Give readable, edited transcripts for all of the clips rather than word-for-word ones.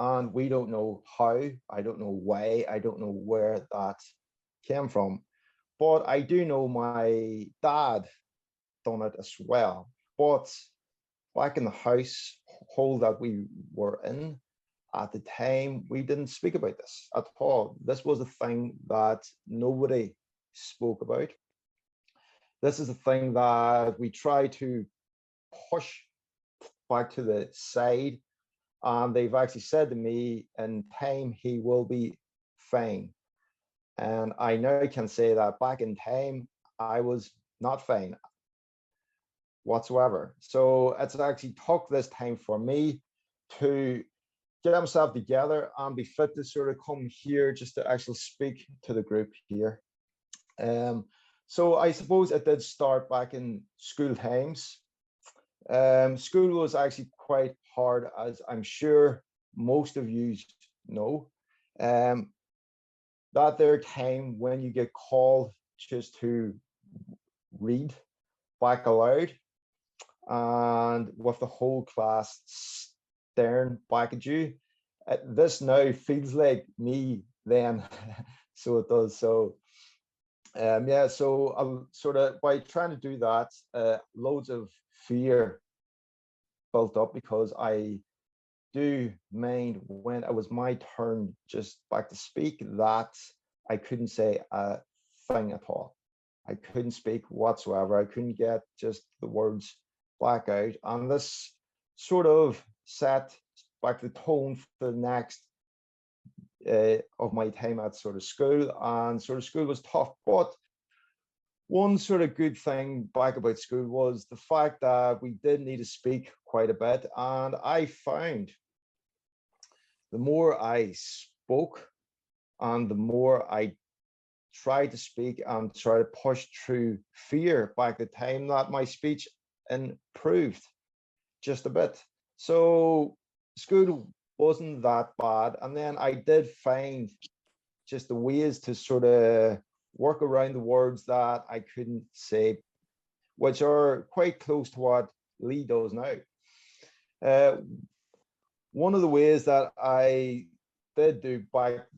and we don't know how, I don't know why, I don't know where that came from. But I do know my dad done it as well. But back in the household that we were in at the time, we didn't speak about this at all. This was a thing that nobody spoke about. This is a thing that we try to push back to the side. And they've actually said to me, in time, he will be fine. And I now can say that back in time, I was not fine whatsoever. So it's actually took this time for me to get myself together and be fit to sort of come here just to actually speak to the group here. So I suppose it did start back in school times. School was actually quite hard, as I'm sure most of you know. That there time when you get called just to read back aloud, and with the whole class staring back at you. This now feels like me then, so it does. So yeah, so I'll sort of, by trying to do that, loads of fear built up, because I do mind when it was my turn just back to speak that I couldn't say a thing at all. I couldn't speak whatsoever. I couldn't get just the words back out. And this sort of set back the tone for the next of my time at sort of school. And sort of school was tough, but one sort of good thing back about school was the fact that we did need to speak quite a bit. And I found the more I spoke and the more I tried to speak and try to push through fear back the time, that my speech improved just a bit. So school wasn't that bad. And then I did find just the ways to sort of work around the words that I couldn't say, which are quite close to what Lee does now. One of the ways that I did do back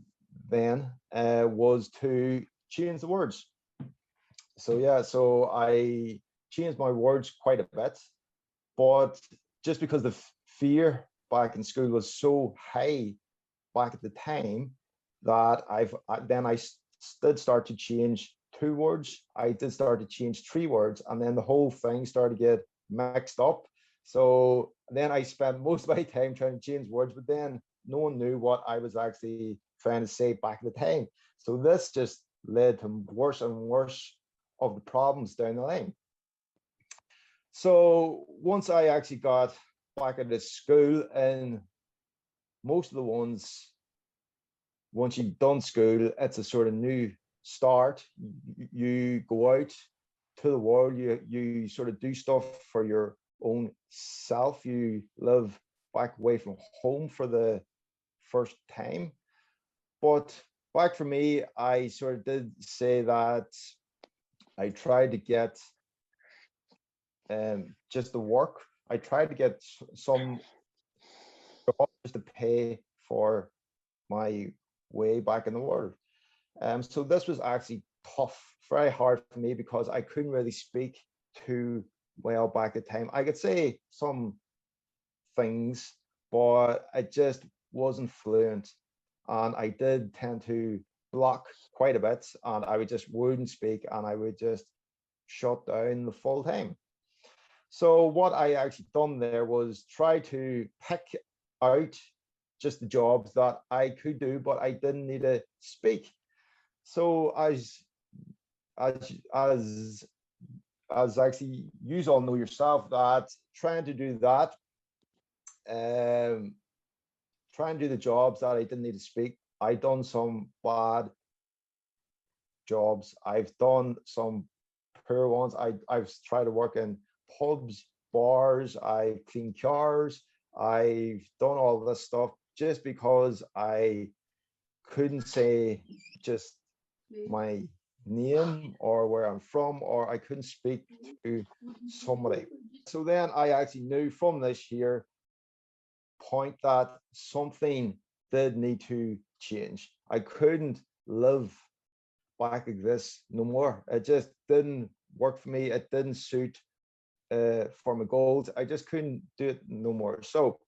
then was to change the words. So yeah, so I changed my words quite a bit, but just because the fear back in school was so high back at the time, that I did start to change 2 words. I did start to change 3 words, and then the whole thing started to get mixed up. So then I spent most of my time trying to change words, but then no one knew what I was actually trying to say back at the time. So this just led to worse and worse of the problems down the line. So once I actually got back at the school, and most of the ones, once you've done school, it's a sort of new start. You go out to the world, you sort of do stuff for your own self. You live back away from home for the first time. But back for me, I sort of did say that I tried to get just the work. I tried to get some jobs to pay for my way back in the world. So this was actually tough, very hard for me, because I couldn't really speak too well back at the time. I could say some things, but I just wasn't fluent. And I did tend to block quite a bit, and I wouldn't speak, and I would just shut down the full time. So what I actually done there was try to pick out just the jobs that I could do, but I didn't need to speak. So as actually you all know yourself, that trying to do that, try and do the jobs that I didn't need to speak. I done some bad jobs. I've done some poor ones. I've tried to work in pubs, bars. I clean cars. I've done all this stuff just because I couldn't say just my name or where I'm from, or I couldn't speak to somebody. So then I actually knew from this year point that something did need to change. I couldn't live back like this no more. It just didn't work for me. It didn't suit for my goals. I just couldn't do it no more. So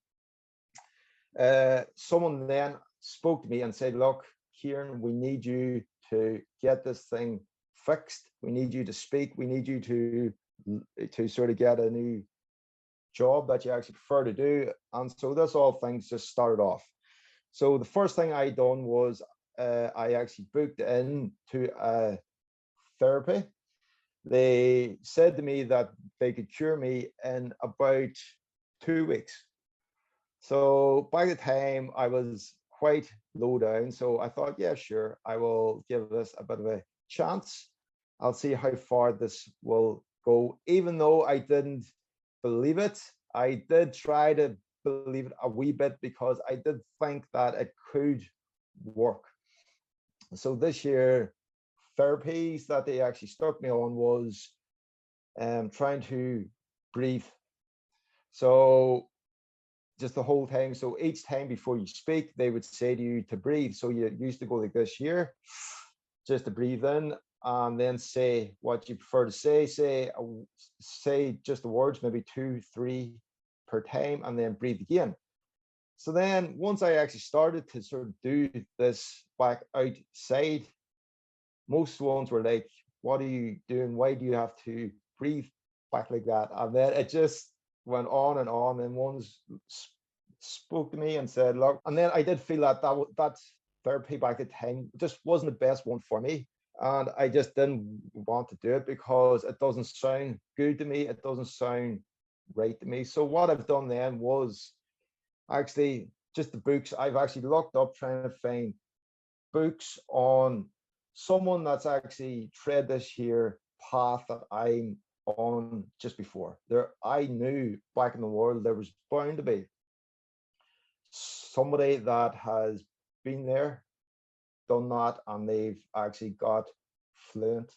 someone then spoke to me and said, look, Ciaran, we need you to get this thing fixed. We need you to speak. We need you to sort of get a new job that you actually prefer to do. And so this all things just started off. So the first thing I done was I actually booked in to a therapy. They said to me that they could cure me in about 2 weeks. So by the time I was quite low down, so I thought, yeah, sure, I will give this a bit of a chance. I'll see how far this will go. Even though I didn't believe it, I did try to believe it a wee bit because I did think that it could work. So this year, therapies that they actually stuck me on was trying to breathe. So just the whole time. So each time before you speak, they would say to you to breathe. So you used to go like this here, just to breathe in and then say what you prefer to say. Say just the words, maybe 2, 3 per time, and then breathe again. So then once I actually started to sort of do this back outside, most ones were like, what are you doing? Why do you have to breathe back like that? And then it just went on, and ones spoke to me and said, look, and then I did feel that that therapy back at the time just wasn't the best one for me. And I just didn't want to do it because it doesn't sound good to me. It doesn't sound right to me. So what I've done then was actually just the books. I've actually looked up trying to find books on someone that's actually tread this here path that I'm on just before. I knew back in the world there was bound to be somebody that has been there, done that, and they've actually got fluent.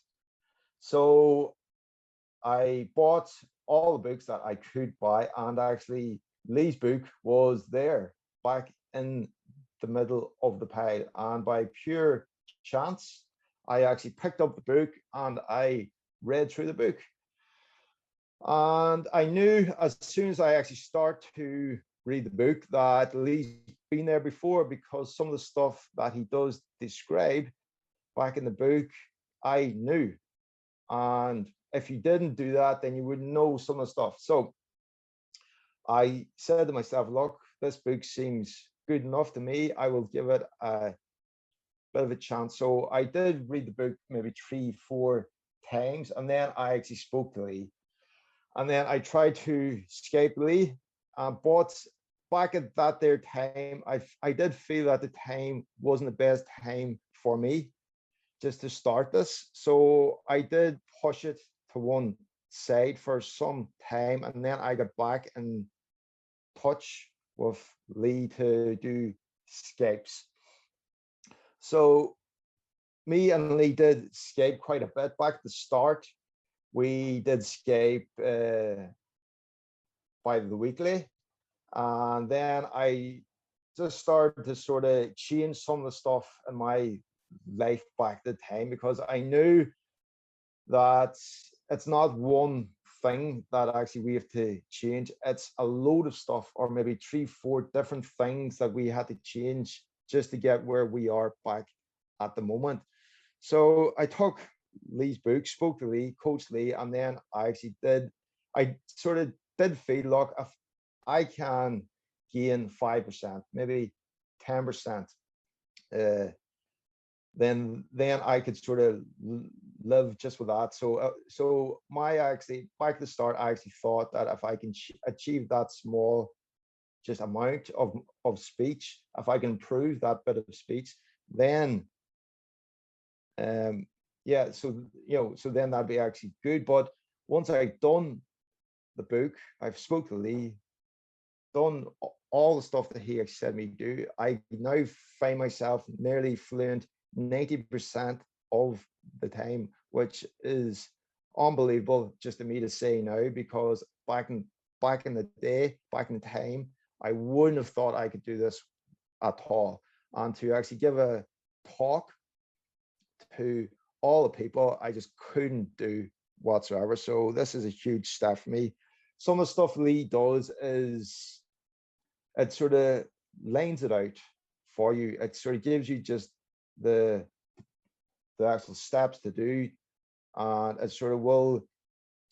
So I bought all the books that I could buy, and actually Lee's book was there back in the middle of the pile, and by pure chance I actually picked up the book and I read through the book. And I knew as soon as I actually start to read the book that Lee's been there before, because some of the stuff that he does describe back in the book, I knew. And if you didn't do that, then you would know some of the stuff. So I said to myself, look, this book seems good enough to me. I will give it a bit of a chance. So I did read the book maybe 3, 4 times, and then I actually spoke to Lee. And then I tried to Skype Lee, but back at that there time, I did feel that the time wasn't the best time for me just to start this. So I did push it to one side for some time, and then I got back in touch with Lee to do Skypes. So me and Lee did Skype quite a bit back at the start. We did Skype bi-weekly, and then I just started to sort of change some of the stuff in my life back at the time, because I knew that it's not one thing that actually we have to change. It's a load of stuff, or maybe 3, 4 different things that we had to change just to get where we are back at the moment. So I took Lee's book, spoke to Lee, coached Lee, and then I sort of did feel, look, if I can gain 5%, maybe 10%, then I could sort of live just with that. So actually back at the start, I actually thought that if I can achieve that small just amount of speech, if I can improve that bit of speech, then yeah, so then that'd be actually good. But once I've done the book, I've spoke to Lee, done all the stuff that he said me do, I now find myself nearly fluent 90% of the time, which is unbelievable just to me to say now, because back in the day, back in the time, I wouldn't have thought I could do this at all. And to actually give a talk to all the people, I just couldn't do whatsoever. So this is a huge step for me. Some of the stuff Lee does is it sort of lays it out for you. It sort of gives you just the actual steps to do, and it sort of will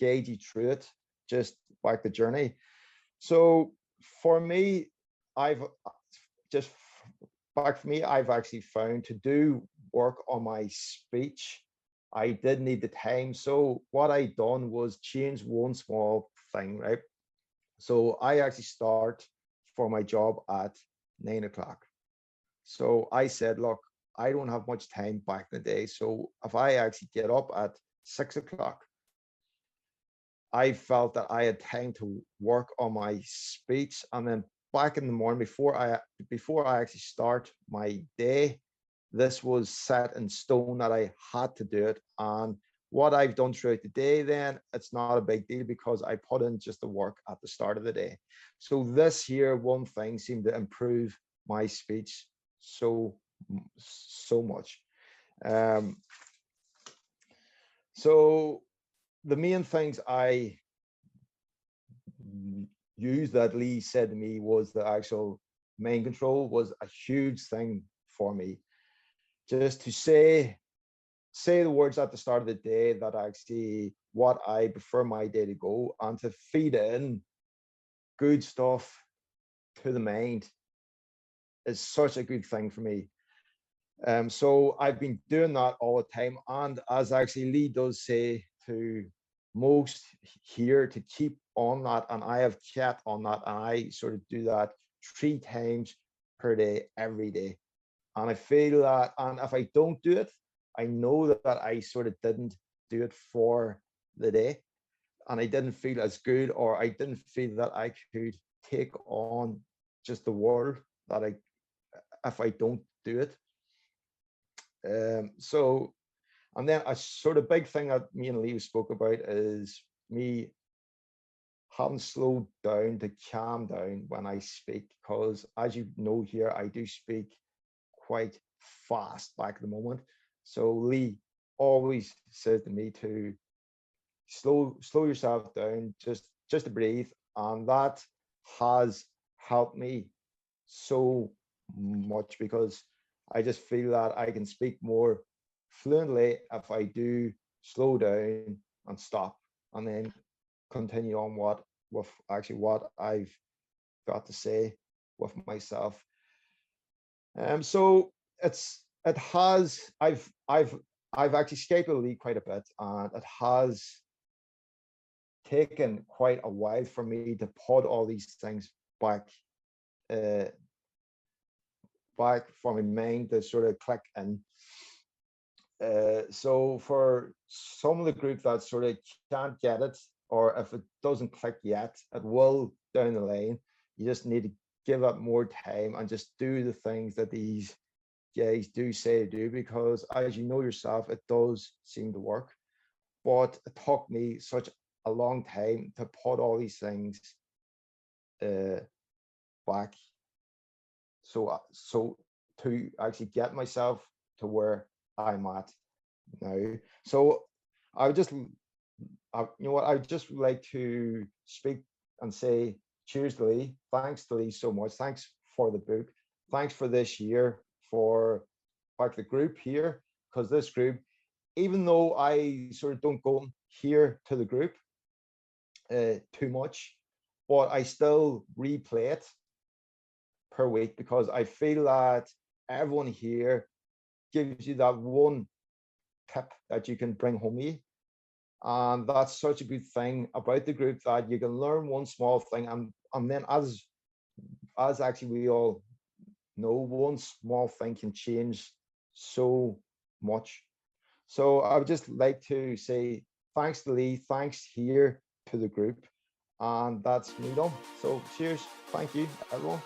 guide you through it, just like the journey. So for me, I've just back for me, I've actually found to do work on my speech, I did need the time. So what I done was change one small thing, right? So I actually start for my job at 9 o'clock. So I said, look, I don't have much time back in the day. So if I actually get up at 6 o'clock, I felt that I had time to work on my speech. And then back in the morning, before I actually start my day, this was set in stone that I had to do it. And what I've done throughout the day, then it's not a big deal because I put in just the work at the start of the day. So this year, one thing seemed to improve my speech so much. So the main things I used that Lee said to me was the actual mind control was a huge thing for me. Just to say the words at the start of the day that actually what I prefer my day to go, and to feed in good stuff to the mind is such a good thing for me. So I've been doing that all the time. And as actually Lee does say to most here, to keep on that, and I have kept on that, and I sort of do that 3 times per day, every day. And I feel that, and if I don't do it, I know that I sort of didn't do it for the day, and I didn't feel as good, or I didn't feel that I could take on just the world that if I don't do it. So, and then a sort of big thing that me and Lee spoke about is me having slowed down to calm down when I speak, because as you know here, I do speak quite fast back at the moment. So Lee always says to me to slow yourself down, just to breathe, and that has helped me so much, because I just feel that I can speak more fluently if I do slow down and stop, and then continue on with actually what I've got to say with myself. So I've actually escaped the league quite a bit, and it has taken quite a while for me to put all these things back for my mind to sort of click in. So for some of the group that sort of can't get it, or if it doesn't click yet, it will down the line. You just need to give up more time and just do the things that these guys do say to do, because as you know yourself, it does seem to work. But it took me such a long time to put all these things back. So to actually get myself to where I'm at now. So I would just, you know what, I would just like to speak and say cheers to Lee. Thanks to Lee so much. Thanks for the book. Thanks for this year, for like the group here, because this group, even though I sort of don't go here to the group too much, but I still replay it per week, because I feel that everyone here gives you that one tip that you can bring home with you. And that's such a good thing about the group, that you can learn one small thing, and then as actually we all know, one small thing can change so much. So I would just like to say thanks to Lee, thanks here to the group, and that's me done. So cheers, thank you everyone.